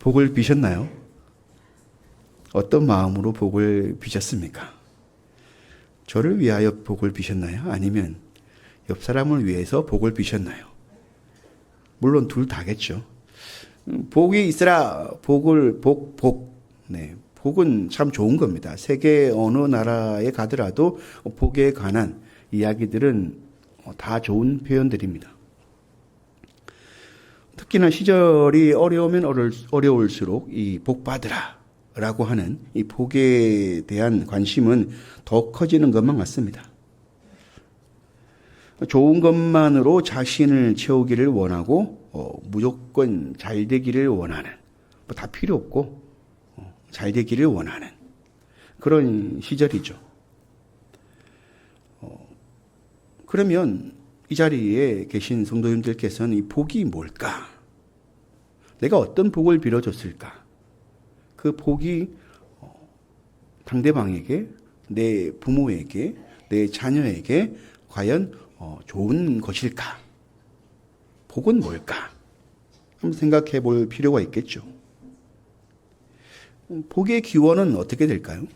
복을 비셨나요? 어떤 마음으로 복을 비셨습니까? 저를 위하여 복을 비셨나요? 아니면 옆 사람을 위해서 복을 비셨나요? 물론 둘 다겠죠. 복이 있으라, 복. 네, 복은 참 좋은 겁니다. 세계 어느 나라에 가더라도 복에 관한 이야기들은 다 좋은 표현들입니다. 특히나 시절이 어려우면 어려울수록 이 복 받으라 라고 하는 이 복에 대한 관심은 더 커지는 것만 같습니다. 좋은 것만으로 자신을 채우기를 원하고 무조건 잘 되기를 원하는, 뭐 다 필요 없고 잘 되기를 원하는 그런 시절이죠. 그러면 이 자리에 계신 성도님들께서는 이 복이 뭘까? 내가 어떤 복을 빌어줬을까? 그 복이 상대방에게, 내 부모에게, 내 자녀에게 과연 좋은 것일까? 복은 뭘까? 한번 생각해 볼 필요가 있겠죠. 복의 기원은 어떻게 될까요?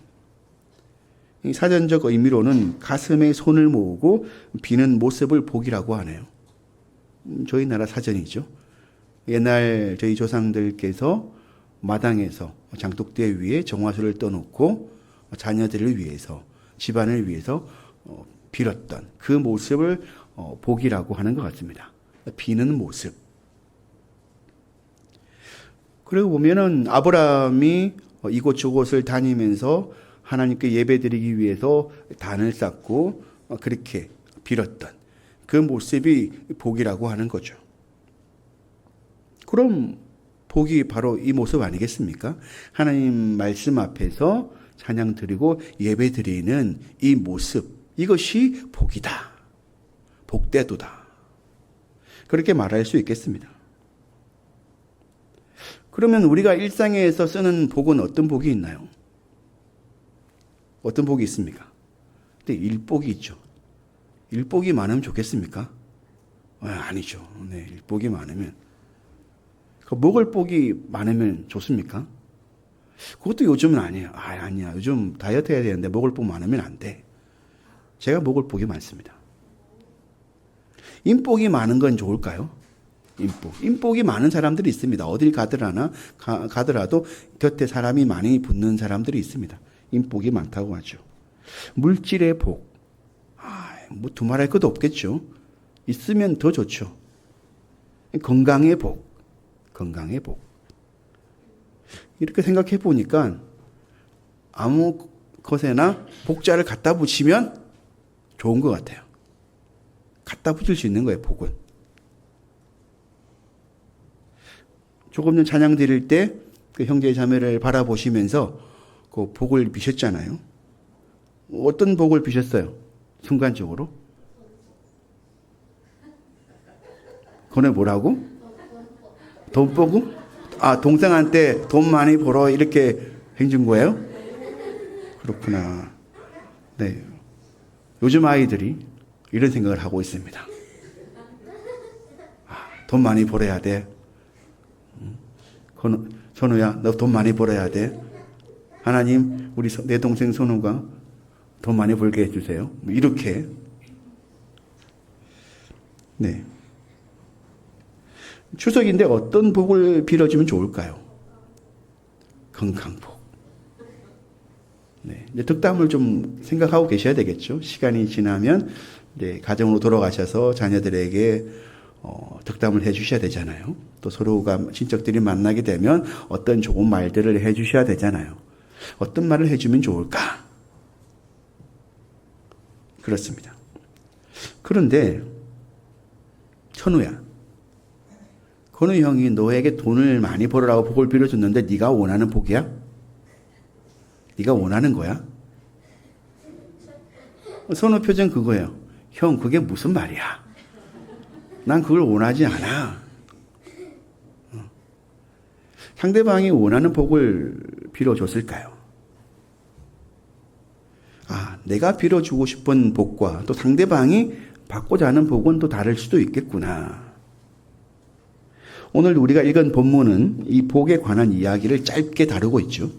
이 사전적 의미로는 가슴에 손을 모으고 비는 모습을 복이라고 하네요. 저희 나라 사전이죠. 옛날 저희 조상들께서 마당에서 장독대 위에 정화수를 떠놓고 자녀들을 위해서, 집안을 위해서 빌었던 그 모습을 복이라고 하는 것 같습니다. 비는 모습. 그리고 보면은 아브라함이 이곳저곳을 다니면서 하나님께 예배드리기 위해서 단을 쌓고 그렇게 빌었던 그 모습이 복이라고 하는 거죠. 그럼 복이 바로 이 모습 아니겠습니까? 하나님 말씀 앞에서 찬양 드리고 예배 드리는 이 모습, 이것이 복이다. 복대도다. 그렇게 말할 수 있겠습니다. 그러면 우리가 일상에서 쓰는 복은 어떤 복이 있나요? 어떤 복이 있습니까? 근데 일복이 있죠. 일복이 많으면 좋겠습니까? 아니죠. 네, 일복이 많으면. 그 먹을 복이 많으면 좋습니까? 그것도 요즘은 아니에요. 아니야. 요즘 다이어트 해야 되는데 먹을 복 많으면 안 돼. 제가 먹을 복이 많습니다. 인복이 많은 건 좋을까요? 인복이 많은 사람들이 있습니다. 어딜 가더라도 곁에 사람이 많이 붙는 사람들이 있습니다. 인복이 많다고 하죠. 물질의 복. 뭐 두말할 것도 없겠죠. 있으면 더 좋죠. 건강의 복. 이렇게 생각해 보니까 아무 것에나 복자를 갖다 붙이면 좋은 것 같아요. 갖다 붙일 수 있는 거예요, 복은. 조금 전 찬양 드릴 때 그 형제 자매를 바라보시면서 그 복을 비셨잖아요. 어떤 복을 비셨어요? 순간적으로? 그네 뭐라고? 돈 보고? 동생한테 돈 많이 벌어 이렇게 해준 거예요? 그렇구나. 네. 요즘 아이들이 이런 생각을 하고 있습니다. 돈 많이 벌어야 돼. 선우야, 너 돈 많이 벌어야 돼. 하나님, 내 동생 선우가 돈 많이 벌게 해주세요. 이렇게. 네. 추석인데 어떤 복을 빌어주면 좋을까요? 건강복. 네. 이제 덕담을 좀 생각하고 계셔야 되겠죠. 시간이 지나면 이제 가정으로 돌아가셔서 자녀들에게 덕담을 해 주셔야 되잖아요. 또 서로가 친척들이 만나게 되면 어떤 좋은 말들을 해 주셔야 되잖아요. 어떤 말을 해주면 좋을까? 그렇습니다. 그런데 천우야, 건우 형이 너에게 돈을 많이 벌으라고 복을 빌어줬는데 네가 원하는 복이야? 네가 원하는 거야? 선우 표정 그거예요. 형, 그게 무슨 말이야? 난 그걸 원하지 않아. 상대방이 원하는 복을 빌어줬을까요? 내가 빌어주고 싶은 복과 또 상대방이 받고자 하는 복은 또 다를 수도 있겠구나. 오늘 우리가 읽은 본문은 이 복에 관한 이야기를 짧게 다루고 있죠.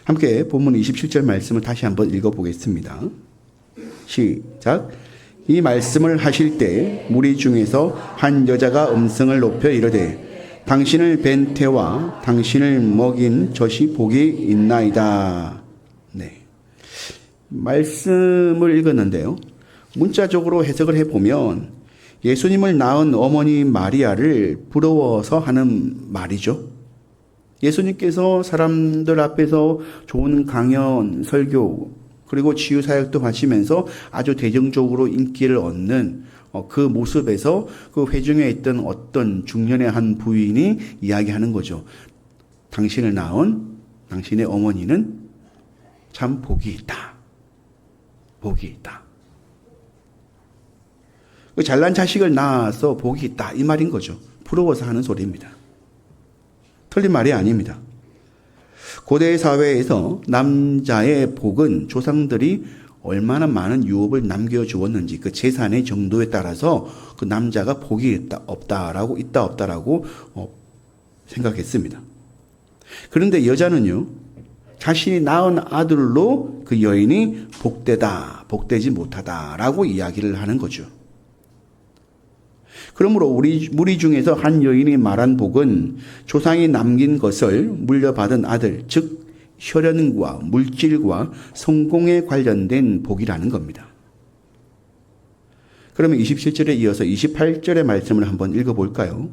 함께 본문 27절 말씀을 다시 한번 읽어보겠습니다. 시작. 이 말씀을 하실 때 무리 중에서 한 여자가 음성을 높여 이르되 당신을 뵌 태와 당신을 먹인 젖이 복이 있나이다. 네. 말씀을 읽었는데요. 문자적으로 해석을 해보면 예수님을 낳은 어머니 마리아를 부러워서 하는 말이죠. 예수님께서 사람들 앞에서 좋은 강연, 설교, 그리고 치유사역도 하시면서 아주 대중적으로 인기를 얻는 그 모습에서 그 회중에 있던 어떤 중년의 한 부인이 이야기하는 거죠. 당신을 낳은 당신의 어머니는 참 복이 있다. 복이 있다. 잘난 자식을 낳아서 복이 있다. 이 말인 거죠. 부러워서 하는 소리입니다. 틀린 말이 아닙니다. 고대 사회에서 남자의 복은 조상들이 얼마나 많은 유업을 남겨주었는지 그 재산의 정도에 따라서 그 남자가 복이 있다 없다라고 있다 없다라고 생각했습니다. 그런데 여자는요, 자신이 낳은 아들로 그 여인이 복되다, 복되지 못하다라고 이야기를 하는 거죠. 그러므로 무리 중에서 한 여인이 말한 복은 조상이 남긴 것을 물려받은 아들, 즉 혈연과 물질과 성공에 관련된 복이라는 겁니다. 그러면 27절에 이어서 28절의 말씀을 한번 읽어볼까요?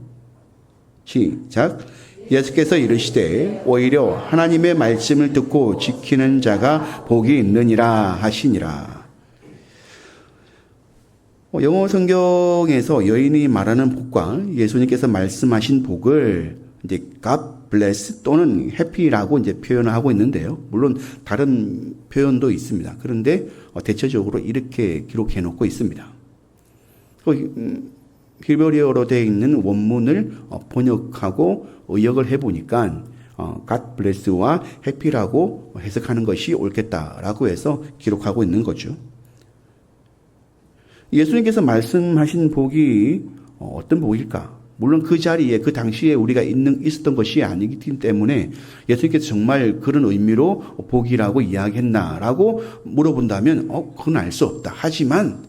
시작. 예수께서 이르시되 오히려 하나님의 말씀을 듣고 지키는 자가 복이 있느니라 하시니라. 영어 성경에서 여인이 말하는 복과 예수님께서 말씀하신 복을 이제 God bless 또는 happy라고 이제 표현을 하고 있는데요. 물론 다른 표현도 있습니다. 그런데 대체적으로 이렇게 기록해 놓고 있습니다. 히브리어로 되어 있는 원문을 번역하고 의역을 해보니까 God bless와 happy라고 해석하는 것이 옳겠다라고 해서 기록하고 있는 거죠. 예수님께서 말씀하신 복이 어떤 복일까? 물론 그 자리에 그 당시에 우리가 있었던 것이 아니기 때문에 예수님께서 정말 그런 의미로 복이라고 이야기했나라고 물어본다면 그건 알 수 없다. 하지만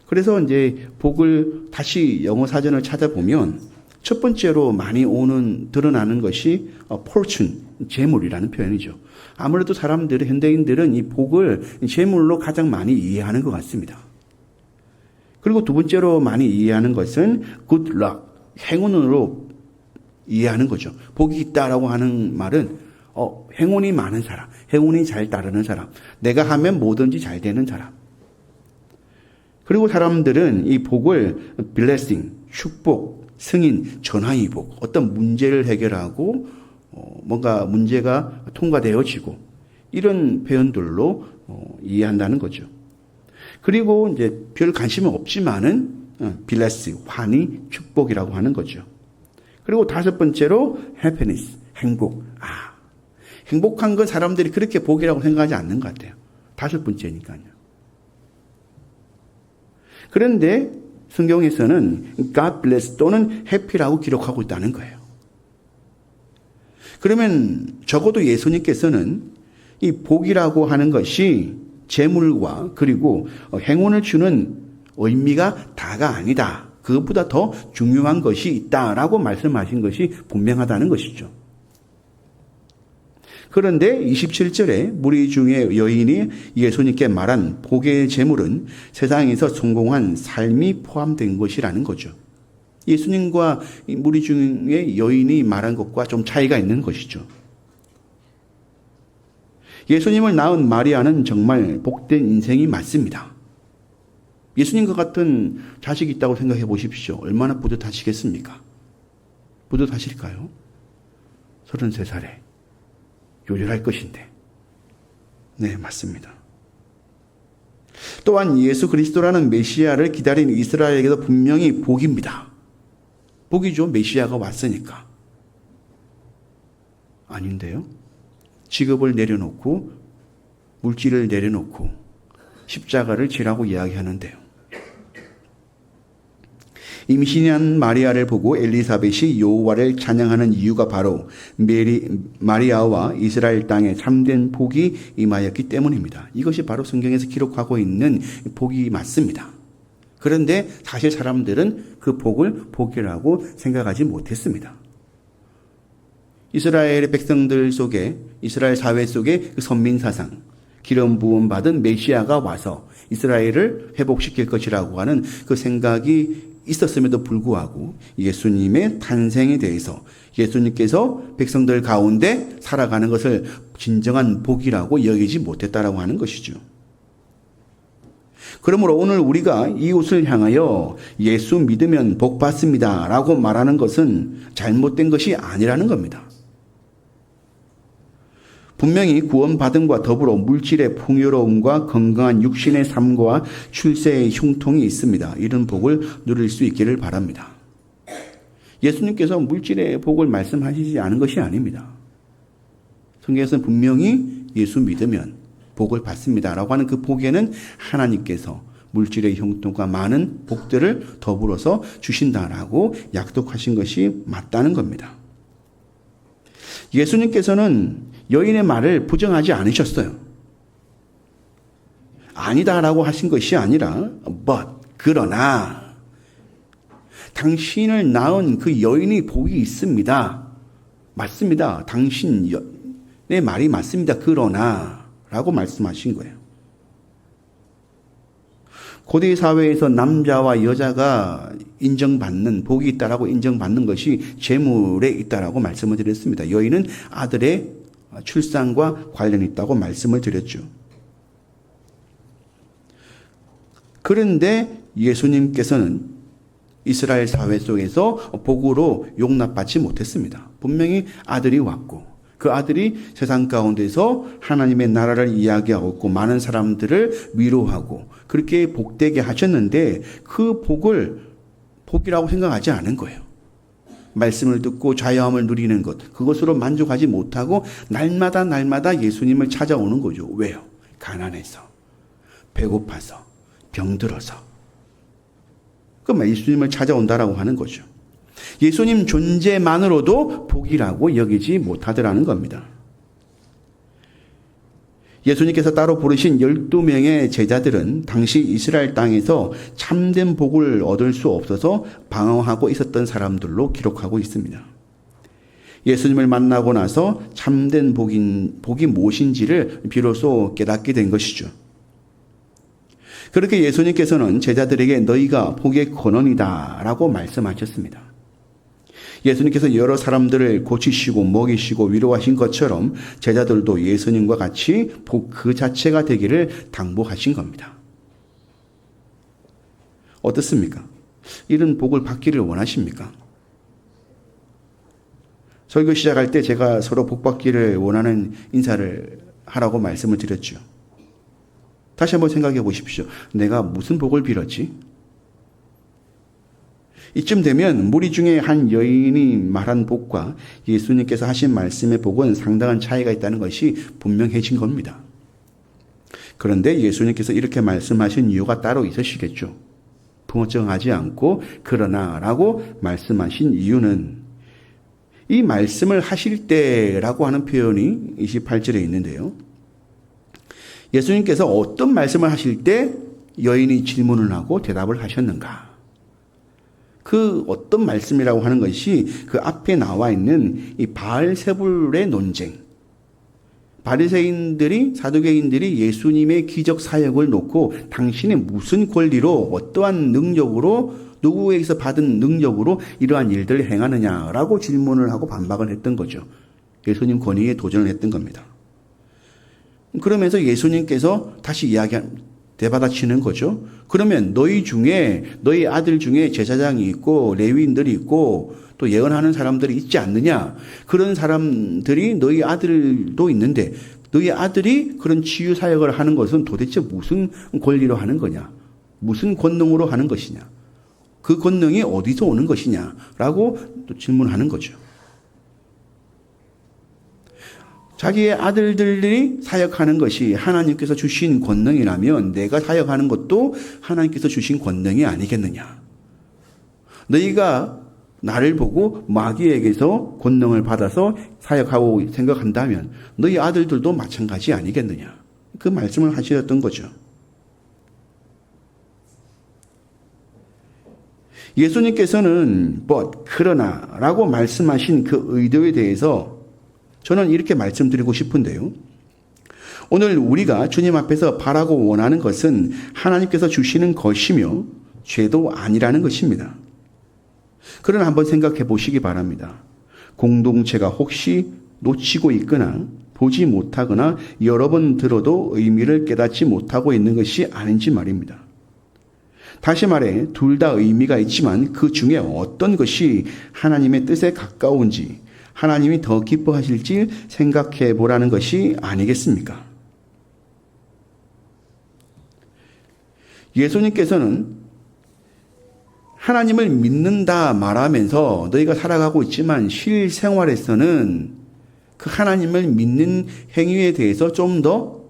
그래서 이제 복을 다시 영어 사전을 찾아보면 첫 번째로 많이 드러나는 것이 fortune, 재물이라는 표현이죠. 아무래도 현대인들은 이 복을 재물로 가장 많이 이해하는 것 같습니다. 그리고 두 번째로 많이 이해하는 것은 good luck, 행운으로 이해하는 거죠. 복이 있다라고 하는 말은 행운이 많은 사람, 행운이 잘 따르는 사람, 내가 하면 뭐든지 잘 되는 사람. 그리고 사람들은 이 복을 blessing, 축복, 승인, 전화위 복, 어떤 문제를 해결하고 뭔가 문제가 통과되어지고 이런 표현들로 이해한다는 거죠. 그리고 이제 별 관심은 없지만은 bless, 환희, 축복이라고 하는 거죠. 그리고 다섯 번째로 happiness, 행복. 행복한 건 사람들이 그렇게 복이라고 생각하지 않는 것 같아요. 다섯 번째니까요. 그런데 성경에서는 God bless 또는 happy라고 기록하고 있다는 거예요. 그러면 적어도 예수님께서는 이 복이라고 하는 것이 재물과 그리고 행운을 주는 의미가 다가 아니다. 그것보다 더 중요한 것이 있다라고 말씀하신 것이 분명하다는 것이죠. 그런데 27절에 무리 중에 여인이 예수님께 말한 복의 재물은 세상에서 성공한 삶이 포함된 것이라는 거죠. 예수님과 무리 중에 여인이 말한 것과 좀 차이가 있는 것이죠. 예수님을 낳은 마리아는 정말 복된 인생이 맞습니다. 예수님과 같은 자식이 있다고 생각해 보십시오. 얼마나 뿌듯하시겠습니까? 뿌듯하실까요? 33살에 요절할 것인데. 네, 맞습니다. 또한 예수 그리스도라는 메시아를 기다린 이스라엘에게도 분명히 복입니다. 복이죠. 메시아가 왔으니까. 아닌데요. 직업을 내려놓고 물질을 내려놓고 십자가를 지라고 이야기하는데요. 임신한 마리아를 보고 엘리사벳이 여호와를 찬양하는 이유가 바로 마리아와 이스라엘 땅에 참된 복이 임하였기 때문입니다. 이것이 바로 성경에서 기록하고 있는 복이 맞습니다. 그런데 사실 사람들은 그 복을 복이라고 생각하지 못했습니다. 이스라엘의 백성들 속에, 이스라엘 사회 속에 그 선민사상, 기름 부음 받은 메시아가 와서 이스라엘을 회복시킬 것이라고 하는 그 생각이 있었음에도 불구하고 예수님의 탄생에 대해서 예수님께서 백성들 가운데 살아가는 것을 진정한 복이라고 여기지 못했다라고 하는 것이죠. 그러므로 오늘 우리가 이웃을 향하여 예수 믿으면 복 받습니다 라고 말하는 것은 잘못된 것이 아니라는 겁니다. 분명히 구원받음과 더불어 물질의 풍요로움과 건강한 육신의 삶과 출세의 형통이 있습니다. 이런 복을 누릴 수 있기를 바랍니다. 예수님께서 물질의 복을 말씀하시지 않은 것이 아닙니다. 성경에서는 분명히 예수 믿으면 복을 받습니다 라고 하는 그 복에는 하나님께서 물질의 형통과 많은 복들을 더불어서 주신다라고 약속하신 것이 맞다는 겁니다. 예수님께서는 여인의 말을 부정하지 않으셨어요. 아니다라고 하신 것이 아니라 그러나 당신을 낳은 그 여인이 복이 있습니다. 맞습니다. 당신의 말이 맞습니다. 그러나 라고 말씀하신 거예요. 고대 사회에서 남자와 여자가 인정받는, 복이 있다라고 인정받는 것이 재물에 있다라고 말씀을 드렸습니다. 여인은 아들의 출산과 관련이 있다고 말씀을 드렸죠. 그런데 예수님께서는 이스라엘 사회 속에서 복으로 용납받지 못했습니다. 분명히 아들이 왔고 그 아들이 세상 가운데서 하나님의 나라를 이야기하고 있고 많은 사람들을 위로하고 그렇게 복되게 하셨는데 그 복을 복이라고 생각하지 않은 거예요. 말씀을 듣고 자유함을 누리는 것, 그것으로 만족하지 못하고 날마다 예수님을 찾아오는 거죠. 왜요? 가난해서, 배고파서, 병들어서. 그럼 예수님을 찾아온다라고 하는 거죠. 예수님 존재만으로도 복이라고 여기지 못하더라는 겁니다. 예수님께서 따로 부르신 12명의 제자들은 당시 이스라엘 땅에서 참된 복을 얻을 수 없어서 방황하고 있었던 사람들로 기록하고 있습니다. 예수님을 만나고 나서 참된 복이 무엇인지를 비로소 깨닫게 된 것이죠. 그렇게 예수님께서는 제자들에게 너희가 복의 근원이다 라고 말씀하셨습니다. 예수님께서 여러 사람들을 고치시고 먹이시고 위로하신 것처럼 제자들도 예수님과 같이 복 그 자체가 되기를 당부하신 겁니다. 어떻습니까? 이런 복을 받기를 원하십니까? 설교 시작할 때 제가 서로 복 받기를 원하는 인사를 하라고 말씀을 드렸죠. 다시 한번 생각해 보십시오. 내가 무슨 복을 빌었지? 이쯤 되면 무리 중에 한 여인이 말한 복과 예수님께서 하신 말씀의 복은 상당한 차이가 있다는 것이 분명해진 겁니다. 그런데 예수님께서 이렇게 말씀하신 이유가 따로 있으시겠죠. 부정하지 않고 그러나 라고 말씀하신 이유는 이 말씀을 하실 때라고 하는 표현이 28절에 있는데요. 예수님께서 어떤 말씀을 하실 때 여인이 질문을 하고 대답을 하셨는가? 그 어떤 말씀이라고 하는 것이 그 앞에 나와 있는 이 바알세불의 논쟁. 바리새인들이 사두개인들이 예수님의 기적 사역을 놓고 당신의 무슨 권리로 어떠한 능력으로 누구에게서 받은 능력으로 이러한 일들을 행하느냐라고 질문을 하고 반박을 했던 거죠. 예수님 권위에 도전을 했던 겁니다. 그러면서 예수님께서 다시 대받아치는 거죠. 그러면 너희 아들 중에 제사장이 있고 레위인들이 있고 또 예언하는 사람들이 있지 않느냐? 그런 사람들이 너희 아들도 있는데 너희 아들이 그런 치유 사역을 하는 것은 도대체 무슨 권리로 하는 거냐? 무슨 권능으로 하는 것이냐? 그 권능이 어디서 오는 것이냐라고 또 질문하는 거죠. 자기의 아들들이 사역하는 것이 하나님께서 주신 권능이라면 내가 사역하는 것도 하나님께서 주신 권능이 아니겠느냐. 너희가 나를 보고 마귀에게서 권능을 받아서 사역하고 생각한다면 너희 아들들도 마찬가지 아니겠느냐. 그 말씀을 하셨던 거죠. 예수님께서는 그러나 라고 말씀하신 그 의도에 대해서 저는 이렇게 말씀드리고 싶은데요. 오늘 우리가 주님 앞에서 바라고 원하는 것은 하나님께서 주시는 것이며 죄도 아니라는 것입니다. 그러나 한번 생각해 보시기 바랍니다. 공동체가 혹시 놓치고 있거나 보지 못하거나 여러 번 들어도 의미를 깨닫지 못하고 있는 것이 아닌지 말입니다. 다시 말해 둘 다 의미가 있지만 그 중에 어떤 것이 하나님의 뜻에 가까운지 하나님이 더 기뻐하실지 생각해 보라는 것이 아니겠습니까? 예수님께서는 하나님을 믿는다 말하면서 너희가 살아가고 있지만 실생활에서는 그 하나님을 믿는 행위에 대해서 좀 더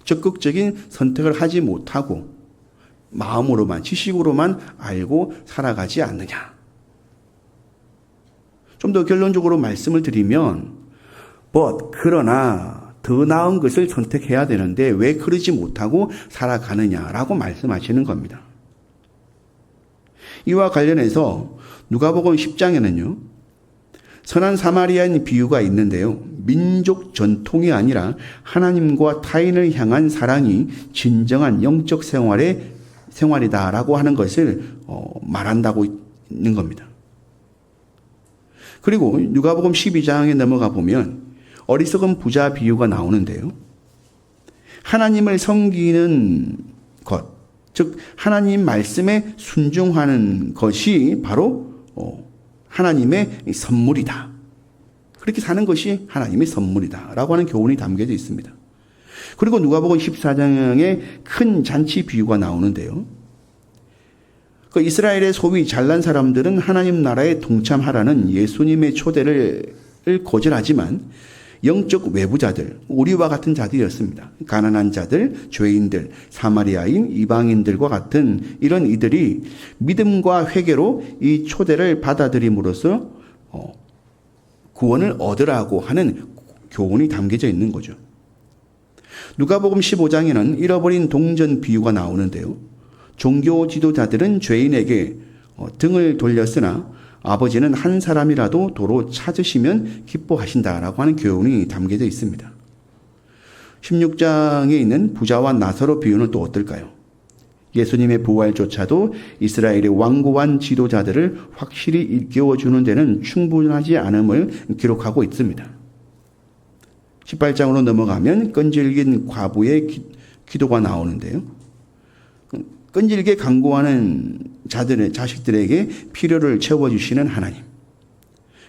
적극적인 선택을 하지 못하고 마음으로만, 지식으로만 알고 살아가지 않느냐. 좀 더 결론적으로 말씀을 드리면, 그러나 더 나은 것을 선택해야 되는데 왜 그러지 못하고 살아가느냐라고 말씀하시는 겁니다. 이와 관련해서 누가복음 10장에는요. 선한 사마리아인 비유가 있는데요. 민족 전통이 아니라 하나님과 타인을 향한 사랑이 진정한 영적 생활이다라고 하는 것을 말한다고 있는 겁니다. 그리고 누가복음 12장에 넘어가 보면 어리석은 부자 비유가 나오는데요. 하나님을 섬기는 것, 즉 하나님 말씀에 순종하는 것이 바로 하나님의 선물이다. 그렇게 사는 것이 하나님의 선물이다라고 하는 교훈이 담겨져 있습니다. 그리고 누가복음 14장에 큰 잔치 비유가 나오는데요. 그 이스라엘의 소위 잘난 사람들은 하나님 나라에 동참하라는 예수님의 초대를 거절하지만 영적 외부자들, 우리와 같은 자들이었습니다. 가난한 자들, 죄인들, 사마리아인, 이방인들과 같은 이런 이들이 믿음과 회개로 이 초대를 받아들임으로써 구원을 얻으라고 하는 교훈이 담겨져 있는 거죠. 누가복음 15장에는 잃어버린 동전 비유가 나오는데요. 종교 지도자들은 죄인에게 등을 돌렸으나 아버지는 한 사람이라도 도로 찾으시면 기뻐하신다라고 하는 교훈이 담겨져 있습니다. 16장에 있는 부자와 나사로 비유는 또 어떨까요? 예수님의 부활조차도 이스라엘의 완고한 지도자들을 확실히 일깨워주는 데는 충분하지 않음을 기록하고 있습니다. 18장으로 넘어가면 끈질긴 과부의 기도가 나오는데요. 끈질게 간구하는 자식들에게 필요를 채워주시는 하나님.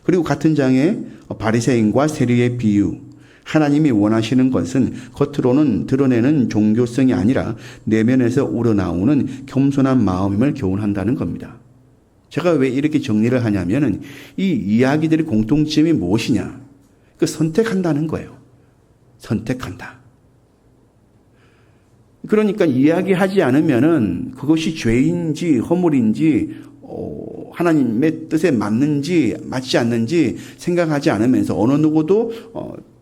그리고 같은 장에 바리새인과 세리의 비유. 하나님이 원하시는 것은 겉으로는 드러내는 종교성이 아니라 내면에서 우러나오는 겸손한 마음임을 교훈한다는 겁니다. 제가 왜 이렇게 정리를 하냐면은 이 이야기들의 공통점이 무엇이냐? 그 선택한다는 거예요. 선택한다. 그러니까 이야기하지 않으면은 그것이 죄인지 허물인지 하나님의 뜻에 맞는지 맞지 않는지 생각하지 않으면서 어느 누구도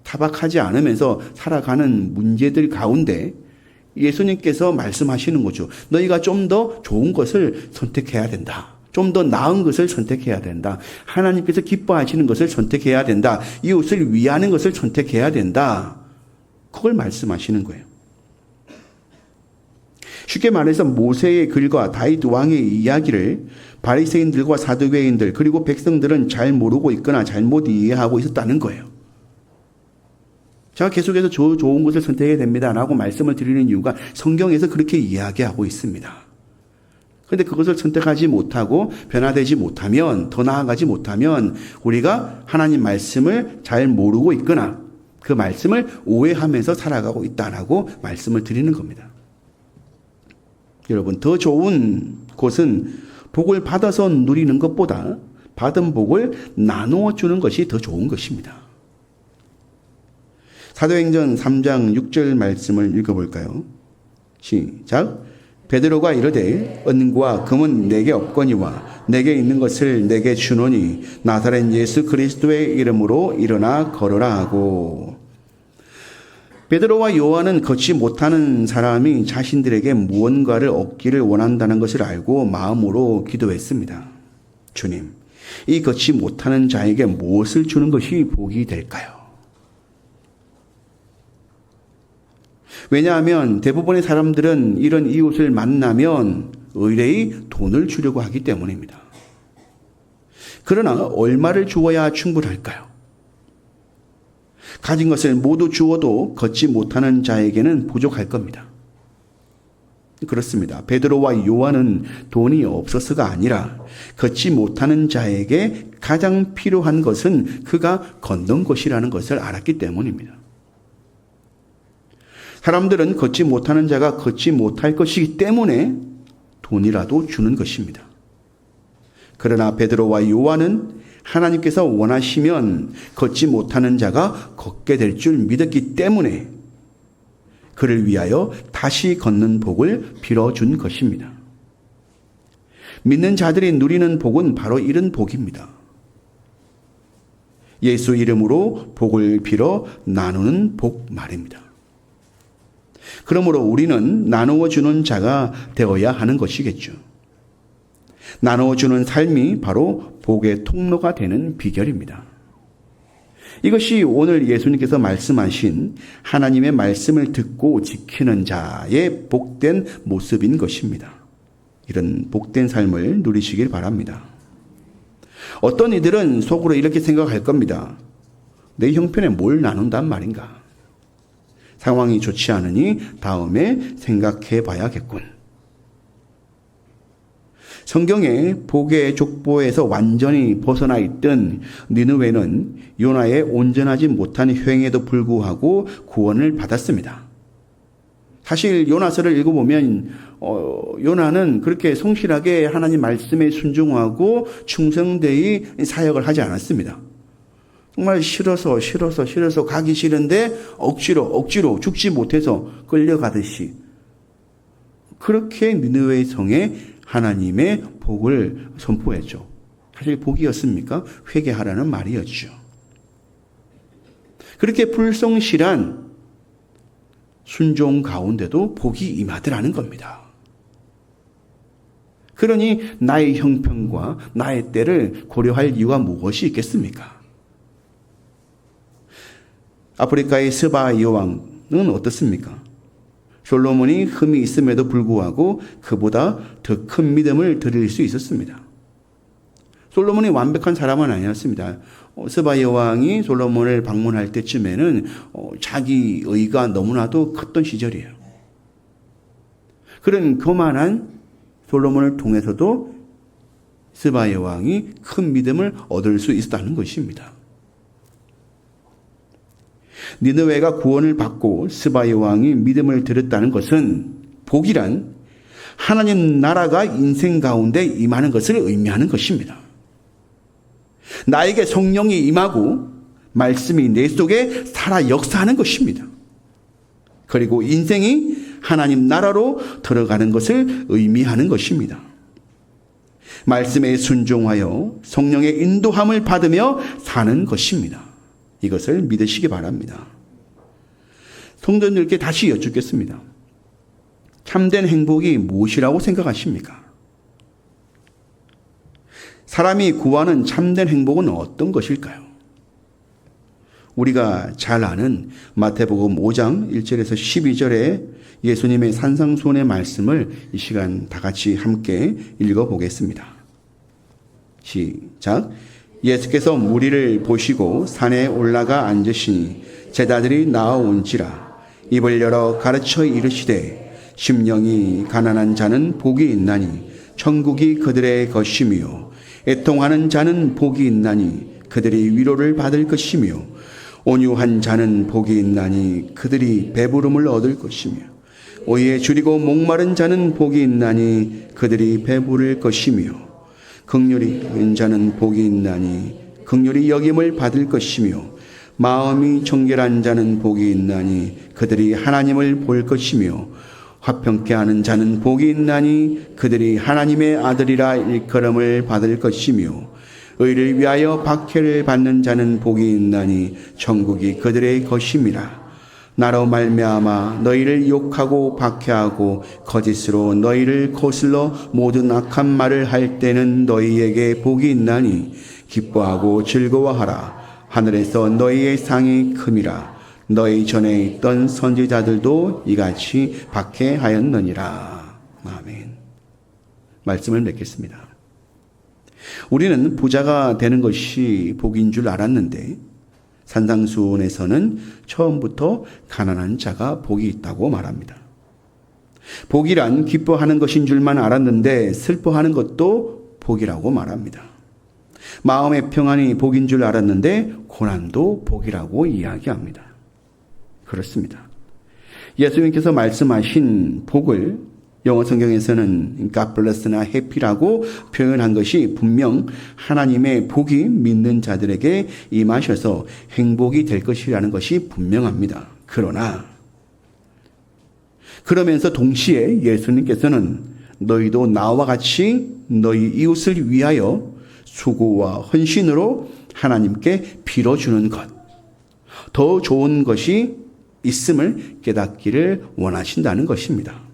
타박하지 않으면서 살아가는 문제들 가운데 예수님께서 말씀하시는 거죠. 너희가 좀 더 좋은 것을 선택해야 된다. 좀 더 나은 것을 선택해야 된다. 하나님께서 기뻐하시는 것을 선택해야 된다. 이웃을 위하는 것을 선택해야 된다. 그걸 말씀하시는 거예요. 쉽게 말해서 모세의 글과 다윗 왕의 이야기를 바리새인들과 사두개인들 그리고 백성들은 잘 모르고 있거나 잘못 이해하고 있었다는 거예요. 제가 계속해서 좋은 것을 선택해야 됩니다라고 말씀을 드리는 이유가 성경에서 그렇게 이야기하고 있습니다. 그런데 그것을 선택하지 못하고 변화되지 못하면 더 나아가지 못하면 우리가 하나님 말씀을 잘 모르고 있거나 그 말씀을 오해하면서 살아가고 있다라고 말씀을 드리는 겁니다. 여러분, 더 좋은 곳은 복을 받아서 누리는 것보다 받은 복을 나누어 주는 것이 더 좋은 것입니다. 사도행전 3장 6절 말씀을 읽어볼까요? 시작. 베드로가 이르되 은과 금은 내게 없거니와 내게 있는 것을 내게 주노니 나사렛 예수 그리스도의 이름으로 일어나 걸어라 하고. 베드로와 요한은 걷지 못하는 사람이 자신들에게 무언가를 얻기를 원한다는 것을 알고 마음으로 기도했습니다. 주님, 이 걷지 못하는 자에게 무엇을 주는 것이 복이 될까요? 왜냐하면 대부분의 사람들은 이런 이웃을 만나면 의뢰의 돈을 주려고 하기 때문입니다. 그러나 얼마를 주어야 충분할까요? 가진 것을 모두 주어도 걷지 못하는 자에게는 부족할 겁니다. 그렇습니다. 베드로와 요한은 돈이 없어서가 아니라 걷지 못하는 자에게 가장 필요한 것은 그가 걷는 것이라는 것을 알았기 때문입니다. 사람들은 걷지 못하는 자가 걷지 못할 것이기 때문에 돈이라도 주는 것입니다. 그러나 베드로와 요한은 하나님께서 원하시면 걷지 못하는 자가 걷게 될 줄 믿었기 때문에 그를 위하여 다시 걷는 복을 빌어준 것입니다. 믿는 자들이 누리는 복은 바로 이런 복입니다. 예수 이름으로 복을 빌어 나누는 복 말입니다. 그러므로 우리는 나누어 주는 자가 되어야 하는 것이겠죠. 나누어 주는 삶이 바로 복의 통로가 되는 비결입니다. 이것이 오늘 예수님께서 말씀하신 하나님의 말씀을 듣고 지키는 자의 복된 모습인 것입니다. 이런 복된 삶을 누리시길 바랍니다. 어떤 이들은 속으로 이렇게 생각할 겁니다. 내 형편에 뭘 나눈단 말인가? 상황이 좋지 않으니 다음에 생각해 봐야겠군. 성경의 복의 족보에서 완전히 벗어나 있던 니느웨는 요나의 온전하지 못한 행위에도 불구하고 구원을 받았습니다. 사실 요나서를 읽어보면 요나는 그렇게 성실하게 하나님 말씀에 순종하고 충성되이 사역을 하지 않았습니다. 정말 싫어서 가기 싫은데 억지로 죽지 못해서 끌려가듯이 그렇게 니느웨 성에 하나님의 복을 선포했죠. 사실 복이었습니까? 회개하라는 말이었죠. 그렇게 불성실한 순종 가운데도 복이 임하더라는 겁니다. 그러니 나의 형편과 나의 때를 고려할 이유가 무엇이 있겠습니까? 아프리카의 스바 여왕은 어떻습니까? 솔로몬이 흠이 있음에도 불구하고 그보다 더 큰 믿음을 드릴 수 있었습니다. 솔로몬이 완벽한 사람은 아니었습니다. 스바 여왕이 솔로몬을 방문할 때쯤에는 자기 의가 너무나도 컸던 시절이에요. 그런 교만한 솔로몬을 통해서도 스바 여왕이 큰 믿음을 얻을 수 있었다는 것입니다. 니느웨가 구원을 받고 스바 여왕이 믿음을 드렸다는 것은 복이란 하나님 나라가 인생 가운데 임하는 것을 의미하는 것입니다. 나에게 성령이 임하고 말씀이 내 속에 살아 역사하는 것입니다. 그리고 인생이 하나님 나라로 들어가는 것을 의미하는 것입니다. 말씀에 순종하여 성령의 인도함을 받으며 사는 것입니다. 이것을 믿으시기 바랍니다. 성도님들께 다시 여쭙겠습니다. 참된 행복이 무엇이라고 생각하십니까? 사람이 구하는 참된 행복은 어떤 것일까요? 우리가 잘 아는 마태복음 5장 1절에서 12절의 예수님의 산상수훈의 말씀을 이 시간 다 같이 함께 읽어보겠습니다. 시작. 예수께서 무리를 보시고 산에 올라가 앉으시니 제자들이 나아온지라 입을 열어 가르쳐 이르시되 심령이 가난한 자는 복이 있나니 천국이 그들의 것이며 애통하는 자는 복이 있나니 그들이 위로를 받을 것이며 온유한 자는 복이 있나니 그들이 배부름을 얻을 것이며 오히려 줄이고 목마른 자는 복이 있나니 그들이 배부를 것이며 긍휼히 여긴 자는 복이 있나니 긍휼히 여김을 받을 것이며 마음이 정결한 자는 복이 있나니 그들이 하나님을 볼 것이며 화평케 하는 자는 복이 있나니 그들이 하나님의 아들이라 일컬음을 받을 것이며 의를 위하여 박해를 받는 자는 복이 있나니 천국이 그들의 것임이라. 나로 말미암아 너희를 욕하고 박해하고 거짓으로 너희를 거슬러 모든 악한 말을 할 때는 너희에게 복이 있나니 기뻐하고 즐거워하라. 하늘에서 너희의 상이 큼이라. 너희 전에 있던 선지자들도 이같이 박해하였느니라. 아멘. 말씀을 맺겠습니다. 우리는 부자가 되는 것이 복인 줄 알았는데 산상수훈에서는 처음부터 가난한 자가 복이 있다고 말합니다. 복이란 기뻐하는 것인 줄만 알았는데 슬퍼하는 것도 복이라고 말합니다. 마음의 평안이 복인 줄 알았는데 고난도 복이라고 이야기합니다. 그렇습니다. 예수님께서 말씀하신 복을 영어 성경에서는 God bless나 happy라고 표현한 것이 분명 하나님의 복이 믿는 자들에게 임하셔서 행복이 될 것이라는 것이 분명합니다. 그러면서 동시에 예수님께서는 너희도 나와 같이 너희 이웃을 위하여 수고와 헌신으로 하나님께 빌어주는 것, 더 좋은 것이 있음을 깨닫기를 원하신다는 것입니다.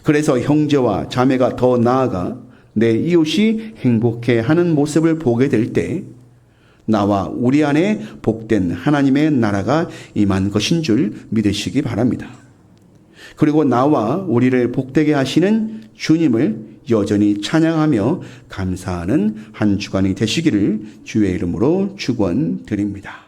그래서 형제와 자매가 더 나아가 내 이웃이 행복해하는 모습을 보게 될 때 나와 우리 안에 복된 하나님의 나라가 임한 것인 줄 믿으시기 바랍니다. 그리고 나와 우리를 복되게 하시는 주님을 여전히 찬양하며 감사하는 한 주간이 되시기를 주의 이름으로 축원드립니다.